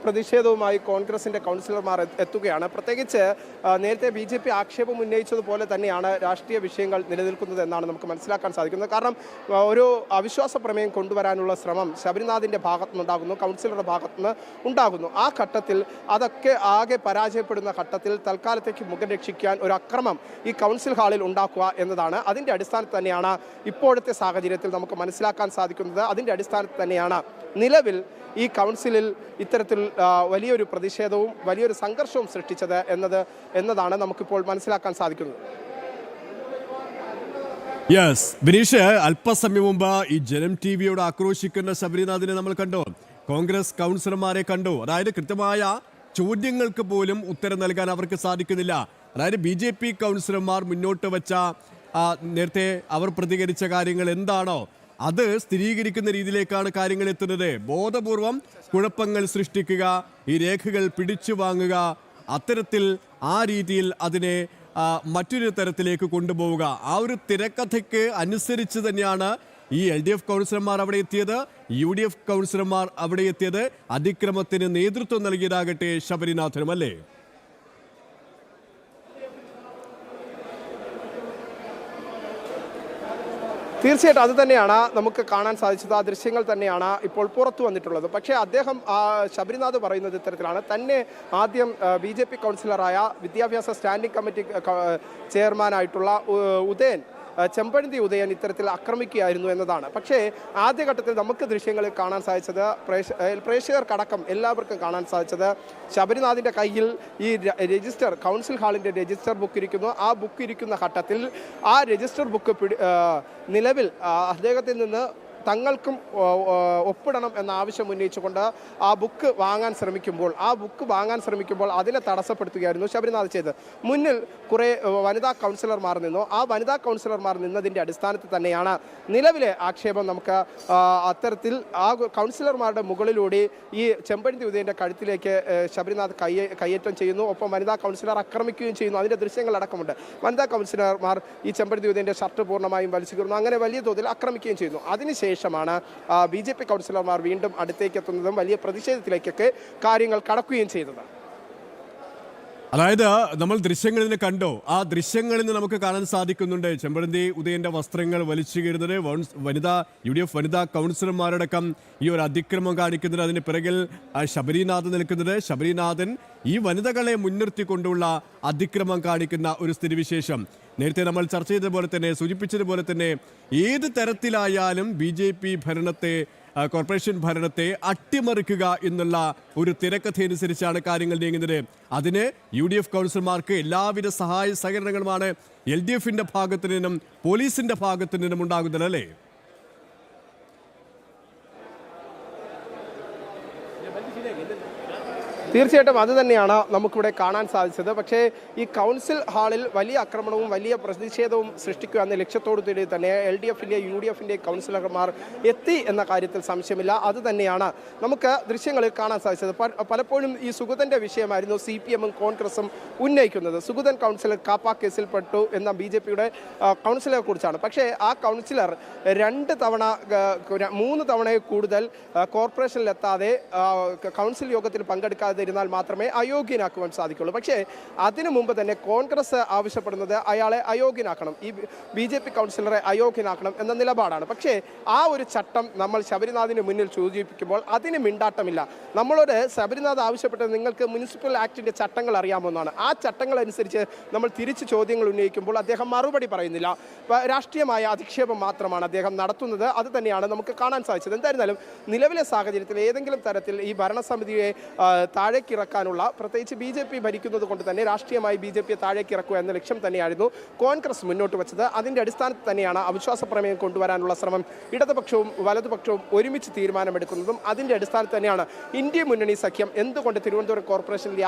പ്രതിഷേധവുമായി കോൺഗ്രസിന്റെ കൗൺസിലർമാർ എത്തുകയാണ്. പ്രത്യേകിച്ച് നേരത്തെ BJP ആക്ഷേപം ഉന്നയിച്ചതുപോലെ തന്നെയാണ് രാഷ്ട്രീയ വിഷയങ്ങൾ നിലനിൽക്കുന്നത് എന്നാണ് നമുക്ക് മനസ്സിലാക്കാൻ സാധിക്കുന്നത്. കാരണം ഒരു അവിശ്വാസ പ്രമേയം കൊണ്ടുവരാനുള്ള ശ്രമം ശബരിനാഥിന്റെ ഭാഗത്തുനിന്നുണ്ടാകുന്നു, കൗൺസിലറുടെ ഭാഗത്തുനിന്ന് ഉണ്ടാകുന്നു. ആ ഘട്ടത്തിൽ അതൊക്കെ ആകെ പരാജയപ്പെടുന്ന ഘട്ടത്തിൽ തൽക്കാലത്തേക്ക് മുഖം രക്ഷിക്കാൻ ഒരു അക്രമം ഈ കൗൺസിൽ ഹാളിൽ ഉണ്ടാക്കുക എന്നതാണ്. അതിൻ്റെ അടിസ്ഥാനത്തിൽ തന്നെയാണ് ഇപ്പോഴത്തെ സാഹചര്യത്തിൽ നമുക്ക് മനസ്സിലാക്കാൻ സാധിക്കുന്നത്. അതിൻ്റെ അടിസ്ഥാനത്തിൽ തന്നെയാണ് നിലവിൽ ഈ കൗൺസിലിൽ ഇത്തരത്തിൽ വലിയൊരു പ്രതിഷേധവും വലിയൊരു സംഘർഷവും സൃഷ്ടിച്ചത് എന്നതാണ് നമുക്കിപ്പോൾ മനസ്സിലാക്കാൻ സാധിക്കുന്നത്. യെസ് ബിനീഷ്, അല്പസമയം മുമ്പ് ഈ ജനം ടിവിയോട് ആക്രോശിക്കുന്ന ശബരിനാഥിനെ നമ്മൾ കണ്ടു, കോൺഗ്രസ് കൗൺസിലർമാരെ കണ്ടു. അതായത് കൃത്യമായ ചോദ്യങ്ങൾക്ക് പോലും ഉത്തരം നൽകാൻ അവർക്ക് സാധിക്കുന്നില്ല. അതായത് BJP കൗൺസിലർമാർ മുന്നോട്ട് വെച്ച നേരത്തെ അവർ പ്രതികരിച്ച കാര്യങ്ങൾ എന്താണോ അത് സ്ഥിരീകരിക്കുന്ന രീതിയിലേക്കാണ് കാര്യങ്ങൾ എത്തുന്നത്. ബോധപൂർവം കുഴപ്പങ്ങൾ സൃഷ്ടിക്കുക, ഈ രേഖകൾ പിടിച്ചു വാങ്ങുക, അത്തരത്തിൽ ആ രീതിയിൽ അതിനെ മറ്റൊരു തരത്തിലേക്ക് കൊണ്ടുപോവുക. ആ ഒരു തിരക്കഥയ്ക്ക് അനുസരിച്ച് തന്നെയാണ് ഈ LDF കൗൺസിലർമാർ അവിടെ എത്തിയത്, UDF കൗൺസിലർമാർ അവിടെ എത്തിയത്. അതിക്രമത്തിന് നേതൃത്വം നൽകിയതാകട്ടെ ശബരിനാഥനും, അല്ലേ? തീർച്ചയായിട്ടും അത് തന്നെയാണ് നമുക്ക് കാണാൻ സാധിച്ചത്. ആ ദൃശ്യങ്ങൾ തന്നെയാണ് ഇപ്പോൾ പുറത്തു വന്നിട്ടുള്ളത്. പക്ഷേ അദ്ദേഹം ശബരിനാഥ് പറയുന്നത് ഇത്തരത്തിലാണ്. തന്നെ ആദ്യം BJP കൗൺസിലറായ വിദ്യാഭ്യാസ സ്റ്റാൻഡിംഗ് കമ്മിറ്റി ചെയർമാനായിട്ടുള്ള ചെമ്പഴന്തി ഉദയൻ ഇത്തരത്തിൽ ആക്രമിക്കുകയായിരുന്നു എന്നതാണ്. പക്ഷേ ആദ്യഘട്ടത്തിൽ നമുക്ക് ദൃശ്യങ്ങളിൽ കാണാൻ സാധിച്ചത്, പ്രേക്ഷകർക്കടക്കം എല്ലാവർക്കും കാണാൻ സാധിച്ചത്, ശബരിനാഥിൻ്റെ കയ്യിൽ ഈ രജിസ്റ്റർ, കൗൺസിൽ ഹാളിൻ്റെ രജിസ്റ്റർ ബുക്ക് ഇരിക്കുന്നു. ആ ബുക്ക് ഇരിക്കുന്ന ഘട്ടത്തിൽ ആ രജിസ്റ്റർ ബുക്ക് നിലവിൽ അദ്ദേഹത്തിൽ നിന്ന് തങ്ങൾക്കും ഒപ്പിടണം എന്ന ആവശ്യം ഉന്നയിച്ചുകൊണ്ട് ആ ബുക്ക് വാങ്ങാൻ ശ്രമിക്കുമ്പോൾ അതിനെ തടസ്സപ്പെടുത്തുകയായിരുന്നു ശബരിനാഥ് ചെയ്തത്. മുന്നിൽ കുറേ വനിതാ കൗൺസിലർമാർ നിന്നു. ആ വനിതാ കൗൺസിലർമാർ നിന്നതിൻ്റെ അടിസ്ഥാനത്തിൽ തന്നെയാണ് നിലവിലെ ആക്ഷേപം. നമുക്ക് അത്തരത്തിൽ ആ കൗൺസിലർമാരുടെ മുകളിലൂടെ ഈ ചെമ്പഴന്തി ഉദയൻ്റെ കഴുത്തിലേക്ക് ശബരിനാഥ് കയ്യേറ്റം ചെയ്യുന്നു. ഒപ്പം വനിതാ കൗൺസിലർ ആക്രമിക്കുകയും ചെയ്യുന്നു. അതിൻ്റെ ദൃശ്യങ്ങളടക്കമുണ്ട്. വനിതാ കൗൺസിലർമാർ ഈ ചെമ്പഴന്തി ഉദയൻ്റെ ഷർട്ട് പൂർണ്ണമായും വലിച്ചു കീറുന്നു. അങ്ങനെ വലിയ തോതിൽ ആക്രമിക്കുകയും ചെയ്യുന്നു. അതിനുശേഷമാണ് BJP കൗൺസിലർമാർ വീണ്ടും അടുത്തേക്ക് എത്തുന്നതും വലിയ പ്രതിഷേധത്തിലേക്കൊക്കെ കാര്യങ്ങൾ കടക്കുകയും ചെയ്തത്. അതായത് നമ്മൾ ദൃശ്യങ്ങളിൽ നിന്ന് കണ്ടോ, ആ ദൃശ്യങ്ങളിൽ നിന്ന് നമുക്ക് കാണാൻ സാധിക്കുന്നുണ്ട് ചെമ്പഴന്തി ഉദയന്റെ വസ്ത്രങ്ങൾ വലിച്ചു കീറുന്നത്, UDF വനിതാ കൗൺസിലർമാരടക്കം ഈ ഒരു അതിക്രമം കാണിക്കുന്നത്, അതിന് പിറകിൽ ശബരിനാഥൻ നിൽക്കുന്നത്. ശബരിനാഥൻ ഈ വനിതകളെ മുൻനിർത്തിക്കൊണ്ടുള്ള അതിക്രമം കാണിക്കുന്ന ഒരു സ്ഥിതിവിശേഷം നേരത്തെ നമ്മൾ ചർച്ച ചെയ്തതുപോലെ തന്നെ, സൂചിപ്പിച്ചതുപോലെ തന്നെ, ഏത് തരത്തിലായാലും BJP ഭരണത്തെ, കോർപ്പറേഷൻ ഭരണത്തെ അട്ടിമറിക്കുക എന്നുള്ള ഒരു തിരക്കഥയനുസരിച്ചാണ് കാര്യങ്ങൾ നീങ്ങുന്നത്. അതിന് UDF കൗൺസിലർമാർക്ക് എല്ലാവിധ സഹായ സഹകരണങ്ങളുമാണ് LDFന്റെ ഭാഗത്തു നിന്നും പോലീസിന്റെ ഭാഗത്തു നിന്നും ഉണ്ടാകുന്നത്, അല്ലേ? തീർച്ചയായിട്ടും അത് തന്നെയാണ് നമുക്കിവിടെ കാണാൻ സാധിച്ചത്. പക്ഷേ ഈ കൗൺസിൽ ഹാളിൽ വലിയ ആക്രമണവും വലിയ പ്രതിഷേധവും സൃഷ്ടിക്കുക എന്ന ലക്ഷ്യത്തോടു കൂടി തന്നെ LDFന്റെ UDFന്റെ കൗൺസിലർമാർ എത്തി എന്ന കാര്യത്തിൽ സംശയമില്ല. അത് തന്നെയാണ് നമുക്ക് ദൃശ്യങ്ങളിൽ കാണാൻ സാധിച്ചത്. പലപ്പോഴും ഈ സുഗതന്റെ വിഷയമായിരുന്നു CPMും കോൺഗ്രസും ഉന്നയിക്കുന്നത്. സുഗതൻ കൗൺസിലർ കാപ്പ കേസിൽ പെട്ടു എന്ന BJPയുടെ കൗൺസിലറെ കുറിച്ചാണ്. പക്ഷേ ആ കൗൺസിലർ 3 തവണയിൽ കൂടുതൽ കോർപ്പറേഷനിലെത്താതെ കൗൺസിൽ യോഗത്തിൽ പങ്കെടുക്കാതെ ഇരുന്നാൽ മാത്രമേ അയോഗ്യനാക്കുവാൻ സാധിക്കുള്ളൂ. പക്ഷേ അതിനു മുമ്പ് തന്നെ കോൺഗ്രസ് ആവശ്യപ്പെടുന്നത് അയാളെ അയോഗ്യനാക്കണം, ഈ BJP കൗൺസിലറെ അയോഗ്യനാക്കണം എന്ന നിലപാടാണ്. പക്ഷേ ആ ഒരു ചട്ടം നമ്മൾ ശബരിനാഥിന് മുന്നിൽ സൂചിപ്പിക്കുമ്പോൾ അതിന് മിണ്ടാട്ടമില്ല. നമ്മളോട് ശബരിനാഥ് ആവശ്യപ്പെട്ടത് നിങ്ങൾക്ക് മുനിസിപ്പൽ ആക്ടിൻ്റെ ചട്ടങ്ങൾ അറിയാമെന്നാണ്. ആ ചട്ടങ്ങൾ അനുസരിച്ച് നമ്മൾ തിരിച്ച് ചോദ്യങ്ങൾ ഉന്നയിക്കുമ്പോൾ അദ്ദേഹം മറുപടി പറയുന്നില്ല. രാഷ്ട്രീയമായ അധിക്ഷേപം മാത്രമാണ് അദ്ദേഹം നടത്തുന്നത്. അത് തന്നെയാണ് നമുക്ക് കാണാൻ സാധിച്ചത്. എന്തായിരുന്നാലും നിലവിലെ സാഹചര്യത്തിൽ ഏതെങ്കിലും തരത്തിൽ ഈ ഭരണസമിതിയെ താഴേക്കിറക്കാനുള്ള, പ്രത്യേകിച്ച് BJP ഭരിക്കുന്നത് കൊണ്ട് തന്നെ രാഷ്ട്രീയമായി BJPയെ താഴേക്കിറക്കുക എന്ന ലക്ഷ്യം തന്നെയായിരുന്നു കോൺഗ്രസ് മുന്നോട്ട് വെച്ചത്. അതിൻ്റെ അടിസ്ഥാനത്തിൽ തന്നെയാണ് അവിശ്വാസ പ്രമേയം കൊണ്ടുവരാനുള്ള ശ്രമം ഇടതുപക്ഷവും വലതുപക്ഷവും ഒരുമിച്ച് തീരുമാനമെടുക്കുന്നതും. അതിൻ്റെ അടിസ്ഥാനത്തിൽ തന്നെയാണ് ഇന്ത്യ മുന്നണി സഖ്യം എന്തുകൊണ്ട് തിരുവനന്തപുരം കോർപ്പറേഷനിൽ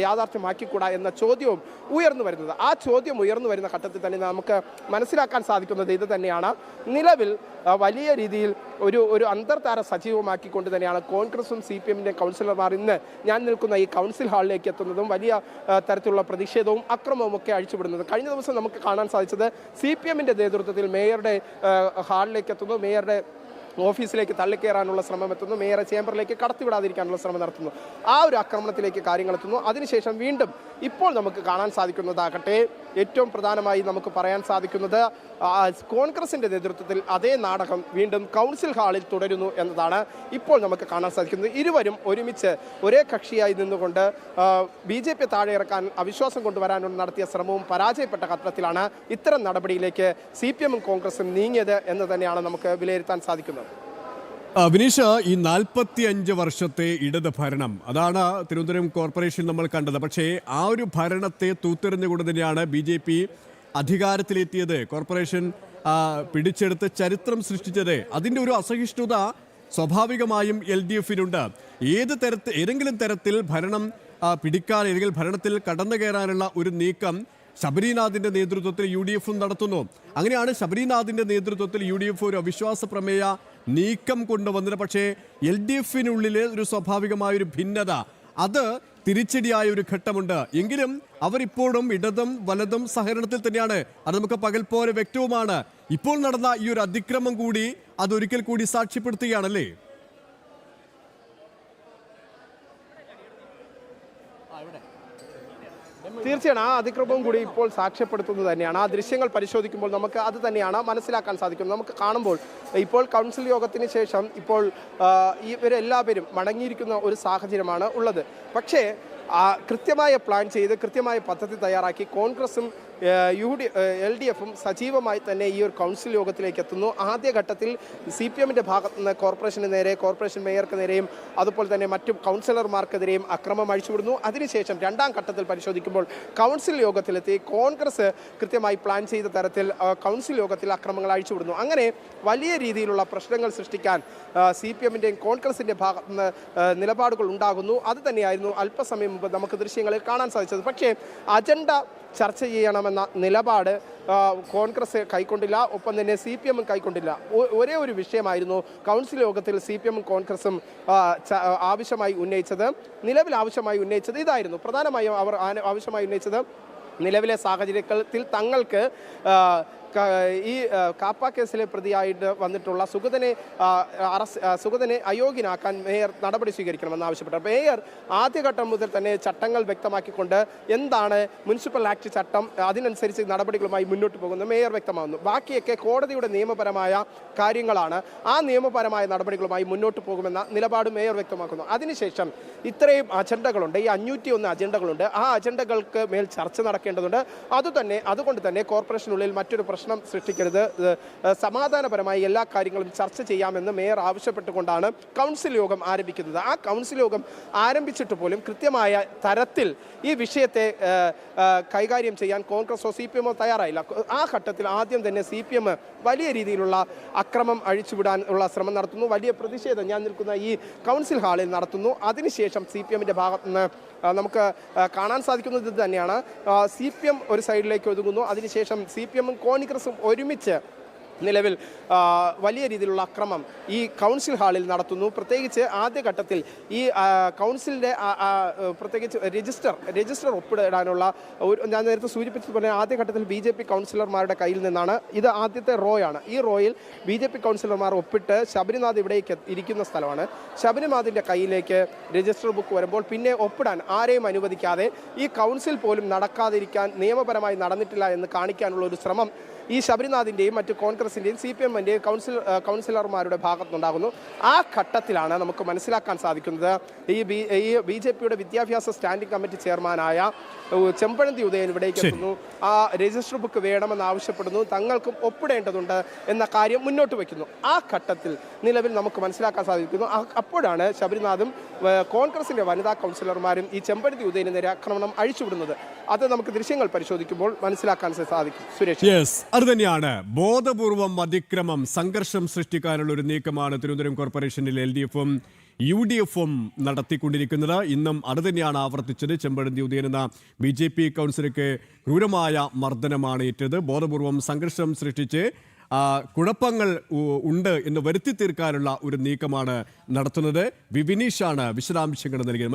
യാഥാർത്ഥ്യമാക്കിക്കൂടാ എന്ന ചോദ്യവും ഉയർന്നു വരുന്നത്. ആ ചോദ്യം ഉയർന്നു വരുന്ന ഘട്ടത്തിൽ തന്നെ നമുക്ക് മനസ്സിലാക്കാൻ സാധിക്കുന്നത് ഇത് തന്നെയാണ്. നിലവിൽ വലിയ രീതിയിൽ ഒരു അന്തർധാര സജീവമാക്കിക്കൊണ്ട് തന്നെയാണ് കോൺഗ്രസും CPMന്റെ കൗൺസിലർമാർ ഇന്ന് ഞാൻ നിൽക്കുന്ന ഈ കൗൺസിൽ ഹാളിലേക്ക് എത്തുന്നതും വലിയ തരത്തിലുള്ള പ്രതിഷേധവും അക്രമവും ഒക്കെ അഴിച്ചുവിടുന്നത്. കഴിഞ്ഞ ദിവസം നമുക്ക് കാണാൻ സാധിച്ചത് CPMന്റെ നേതൃത്വത്തിൽ മേയറുടെ ഹാളിലേക്ക് എത്തുന്നു, മേയറുടെ ഓഫീസിലേക്ക് തള്ളിക്കയറാനുള്ള ശ്രമം എത്തുന്നു, മേയറെ ചേംബറിലേക്ക് കടത്തിവിടാതിരിക്കാനുള്ള ശ്രമം നടത്തുന്നു. ആ ഒരു ആക്രമണത്തിലേക്ക് കാര്യങ്ങൾ എത്തുന്നു. അതിനുശേഷം വീണ്ടും ഇപ്പോൾ നമുക്ക് കാണാൻ സാധിക്കുന്നതാകട്ടെ, ഏറ്റവും പ്രധാനമായി നമുക്ക് പറയാൻ സാധിക്കുന്നത് കോൺഗ്രസിൻ്റെ നേതൃത്വത്തിൽ അതേ നാടകം വീണ്ടും കൗൺസിൽ ഹാളിൽ തുടരുന്നു എന്നതാണ് ഇപ്പോൾ നമുക്ക് കാണാൻ സാധിക്കുന്നത്. ഇരുവരും ഒരുമിച്ച് ഒരേ കക്ഷിയായി നിന്നുകൊണ്ട് BJP താഴെ ഇറക്കാൻ അവിശ്വാസം കൊണ്ടുവരാനുള്ള നടത്തിയ ശ്രമവും പരാജയപ്പെട്ട ഘട്ടത്തിലാണ് ഇത്തരം നടപടിയിലേക്ക് CPM-ഉം കോൺഗ്രസും നീങ്ങിയത് എന്ന് തന്നെയാണ് നമുക്ക് വിലയിരുത്താൻ സാധിക്കുന്നത്. വിനീഷ്, ഈ 45 വർഷത്തെ ഇടത് ഭരണം, അതാണ് തിരുവനന്തപുരം കോർപ്പറേഷൻ നമ്മൾ കണ്ടത്. പക്ഷേ ആ ഒരു ഭരണത്തെ തൂത്തെറിഞ്ഞുകൊണ്ട് തന്നെയാണ് BJP അധികാരത്തിലെത്തിയത്, കോർപ്പറേഷൻ പിടിച്ചെടുത്ത് ചരിത്രം സൃഷ്ടിച്ചത്. അതിൻ്റെ ഒരു അസഹിഷ്ണുത സ്വാഭാവികമായും LDF-നുണ്ട്. ഏതെങ്കിലും തരത്തിൽ ഭരണം പിടിക്കാൻ, അല്ലെങ്കിൽ ഭരണത്തിൽ കടന്നു കയറാനുള്ള ഒരു നീക്കം ശബരിനാഥിന്റെ നേതൃത്വത്തിൽ UDF-ഉം നടത്തുന്നു. അങ്ങനെയാണ് ശബരിനാഥിന്റെ നേതൃത്വത്തിൽ UDF ഒരു അവിശ്വാസ പ്രമേയ നീക്കം കൊണ്ടുവന്നത്. പക്ഷേ LDF-നുള്ളിലെ ഒരു സ്വാഭാവികമായൊരു ഭിന്നത, അത് തിരിച്ചടിയായ ഒരു ഘട്ടമുണ്ട്. എങ്കിലും അവരിപ്പോഴും ഇടതും വലതും സഹകരണത്തിൽ തന്നെയാണ്. അത് നമുക്ക് പകൽ പോലെ വ്യക്തവുമാണ്. ഇപ്പോൾ നടന്ന ഈ ഒരു അതിക്രമം കൂടി അതൊരിക്കൽ കൂടി സാക്ഷ്യപ്പെടുത്തുകയാണല്ലേ? തീർച്ചയാണ് ആ അതിക്രമവും കൂടി ഇപ്പോൾ സാക്ഷ്യപ്പെടുത്തുന്നത് തന്നെയാണ്. ആ ദൃശ്യങ്ങൾ പരിശോധിക്കുമ്പോൾ നമുക്ക് അത് തന്നെയാണ് മനസ്സിലാക്കാൻ സാധിക്കുന്നത്. നമുക്ക് കാണുമ്പോൾ ഇപ്പോൾ കൗൺസിൽ യോഗത്തിന് ശേഷം ഇപ്പോൾ ഇവരെല്ലാവരും മടങ്ങിയിരിക്കുന്ന ഒരു സാഹചര്യമാണ് ഉള്ളത്. പക്ഷേ കൃത്യമായ പ്ലാൻ ചെയ്ത് കൃത്യമായ പദ്ധതി തയ്യാറാക്കി കോൺഗ്രസും LDF-ഉം സജീവമായി തന്നെ ഈ ഒരു കൗൺസിൽ യോഗത്തിലേക്ക് എത്തുന്നു. ആദ്യഘട്ടത്തിൽ CPM-ന്റെ ഭാഗത്ത് നിന്ന് കോർപ്പറേഷന് നേരെ, കോർപ്പറേഷൻ മേയർക്ക് നേരെയും അതുപോലെ തന്നെ മറ്റു കൗൺസിലർമാർക്കെതിരെയും അക്രമം അഴിച്ചുവിടുന്നു. അതിനുശേഷം രണ്ടാം ഘട്ടത്തിൽ പരിശോധിക്കുമ്പോൾ കൗൺസിൽ യോഗത്തിലെത്തി കോൺഗ്രസ് കൃത്യമായി പ്ലാൻ ചെയ്ത തരത്തിൽ കൗൺസിൽ യോഗത്തിൽ അക്രമങ്ങൾ അഴിച്ചുവിടുന്നു. അങ്ങനെ വലിയ രീതിയിലുള്ള പ്രശ്നങ്ങൾ സൃഷ്ടിക്കാൻ CPM-ന്റെയും കോൺഗ്രസിൻ്റെ ഭാഗത്ത് നിന്ന് നിലപാടുകൾ ഉണ്ടാകുന്നു. അത് തന്നെയായിരുന്നു അല്പസമയം മുമ്പ് നമുക്ക് ദൃശ്യങ്ങളിൽ കാണാൻ സാധിച്ചത്. പക്ഷേ അജണ്ട ചർച്ച ചെയ്യണമെന്ന നിലപാട് കോൺഗ്രസ് കൈക്കൊണ്ടില്ല, ഒപ്പം തന്നെ CPM-ഉം കൈക്കൊണ്ടില്ല. ഒരേ ഒരു വിഷയമായിരുന്നു കൗൺസിൽ യോഗത്തിൽ CPM-ഉം കോൺഗ്രസും ആവശ്യമായി ഉന്നയിച്ചത്. നിലവിൽ ആവശ്യമായി ഉന്നയിച്ചത് ഇതായിരുന്നു. പ്രധാനമായും അവർ ആവശ്യമായി ഉന്നയിച്ചത് നിലവിലെ സാഹചര്യത്തിൽ തങ്ങൾക്ക് ഈ കാപ്പ കേസിലെ പ്രതിയായിട്ട് വന്നിട്ടുള്ള സുഗതനെ അയോഗ്യനാക്കാൻ മേയർ നടപടി സ്വീകരിക്കണമെന്ന് ആവശ്യപ്പെട്ടു. മേയർ ആദ്യഘട്ടം മുതൽ തന്നെ ചട്ടങ്ങൾ വ്യക്തമാക്കിക്കൊണ്ട് എന്താണ് മുനിസിപ്പൽ ആക്ട് ചട്ടം, അതിനനുസരിച്ച് നടപടികളുമായി മുന്നോട്ട് പോകുന്നു മേയർ വ്യക്തമാകുന്നു. ബാക്കിയൊക്കെ കോടതിയുടെ നിയമപരമായ കാര്യങ്ങളാണ്. ആ നിയമപരമായ നടപടികളുമായി മുന്നോട്ട് പോകുമെന്ന നിലപാട് മേയർ വ്യക്തമാക്കുന്നു. അതിനുശേഷം ഇത്രയും അജണ്ടകളുണ്ട്, ഈ 501 അജണ്ടകളുണ്ട്. ആ അജണ്ടകൾക്ക് മേൽ ചർച്ച നടക്കേണ്ടതുണ്ട്. അതുകൊണ്ട് തന്നെ കോർപ്പറേഷനുള്ളിൽ മറ്റൊരു പ്രശ്നം സൃഷ്ടിക്കരുത്, സമാധാനപരമായി എല്ലാ കാര്യങ്ങളും ചർച്ച ചെയ്യാമെന്ന് മേയർ ആവശ്യപ്പെട്ടുകൊണ്ടാണ് കൗൺസിൽ യോഗം ആരംഭിക്കുന്നത്. ആ കൗൺസിൽ യോഗം ആരംഭിച്ചിട്ട് പോലും കൃത്യമായ തരത്തിൽ ഈ വിഷയത്തെ കൈകാര്യം ചെയ്യാൻ കോൺഗ്രസോ CPM-ഓ തയ്യാറായില്ല. ആ ഘട്ടത്തിൽ ആദ്യം തന്നെ CPM വലിയ രീതിയിലുള്ള അക്രമം അഴിച്ചുവിടാനുള്ള ശ്രമം നടത്തുന്നു. വലിയ പ്രതിഷേധം ഞാൻ നിൽക്കുന്ന ഈ കൗൺസിൽ ഹാളിൽ നടത്തുന്നു. അതിനുശേഷം CPM-ന്റെ ഭാഗത്ത് നിന്ന് നമുക്ക് കാണാൻ സാധിക്കുന്നത് ഇത് തന്നെയാണ്. CPM ഒരു സൈഡിലേക്ക് ഒതുങ്ങുന്നു. അതിനുശേഷം CPM-ഉം കോൺഗ്രസും ഒരുമിച്ച് നിലവിൽ വലിയ രീതിയിലുള്ള അക്രമം ഈ കൗൺസിൽ ഹാളിൽ നടത്തുന്നു. പ്രത്യേകിച്ച് ആദ്യഘട്ടത്തിൽ ഈ കൗൺസിലിൻ്റെ പ്രത്യേകിച്ച് രജിസ്റ്റർ ഒപ്പിടാനുള്ള ഞാൻ നേരത്തെ സൂചിപ്പിച്ചതുപോലെ ആദ്യഘട്ടത്തിൽ BJP കൗൺസിലർമാരുടെ കയ്യിൽ നിന്നാണ്. ഇത് ആദ്യത്തെ റോയാണ്. ഈ റോയിൽ BJP കൗൺസിലർമാർ ഒപ്പിട്ട് ശബരിനാഥ് ഇവിടേക്ക് ഇരിക്കുന്ന സ്ഥലമാണ്. ശബരിനാഥിൻ്റെ കയ്യിലേക്ക് രജിസ്റ്റർ ബുക്ക് വരുമ്പോൾ പിന്നെ ഒപ്പിടാൻ ആരെയും അനുവദിക്കാതെ ഈ കൗൺസിൽ പോലും നടക്കാതിരിക്കാൻ നിയമപരമായി നടന്നിട്ടില്ല എന്ന് കാണിക്കാനുള്ള ഒരു ശ്രമം ഈ ശബരിനാഥിൻ്റെയും മറ്റ് കോൺഗ്രസിൻ്റെയും CPM-ൻ്റെയും കൗൺസിലർമാരുടെ ഭാഗത്തുനിന്നുണ്ടാകുന്നു. ആ ഘട്ടത്തിലാണ് നമുക്ക് മനസ്സിലാക്കാൻ സാധിക്കുന്നത് ഈ BJP-യുടെ വിദ്യാഭ്യാസ സ്റ്റാൻഡിംഗ് കമ്മിറ്റി ചെയർമാനായ ചെമ്പഴന്തി ഉദയൻ ഇവിടേക്ക് എത്തുന്നു. ആ രജിസ്റ്റർ ബുക്ക് വേണമെന്ന് ആവശ്യപ്പെടുന്നു, തങ്ങൾക്കും ഒപ്പിടേണ്ടതുണ്ട് എന്ന കാര്യം മുന്നോട്ട് വയ്ക്കുന്നു. ആ ഘട്ടത്തിൽ നിലവിൽ നമുക്ക് മനസ്സിലാക്കാൻ സാധിക്കുന്നു. അപ്പോഴാണ് ശബരിനാഥും കോൺഗ്രസിൻ്റെ വനിതാ കൗൺസിലർമാരും ഈ ചെമ്പഴന്തി ഉദയന് നേരെ ആക്രമണം അഴിച്ചുവിടുന്നത്. അത് നമുക്ക് ദൃശ്യങ്ങൾ പരിശോധിക്കുമ്പോൾ മനസ്സിലാക്കാൻ സാധിക്കും. സുരേഷ്, അത് തന്നെയാണ് ബോധപൂർവം അതിക്രമം, സംഘർഷം സൃഷ്ടിക്കാനുള്ള ഒരു നീക്കമാണ് തിരുവനന്തപുരം കോർപ്പറേഷനിൽ LDF-ഉം UDF-ഉം നടത്തിക്കൊണ്ടിരിക്കുന്നത്. ഇന്നും അത് തന്നെയാണ് ആവർത്തിച്ചത്. ചെമ്പഴന്തി ഉദയൻ എന്ന BJP കൗൺസിലർക്ക് ക്രൂരമായ മർദ്ദനമാണ് ഏറ്റത്. ബോധപൂർവം സംഘർഷം സൃഷ്ടിച്ച് കുഴപ്പങ്ങൾ ഉണ്ട് എന്ന് വരുത്തി തീർക്കാനുള്ള ഒരു നീക്കമാണ് നടത്തുന്നത്. വിനീഷാണ് വിശദാംശങ്ങൾ നൽകിയത്.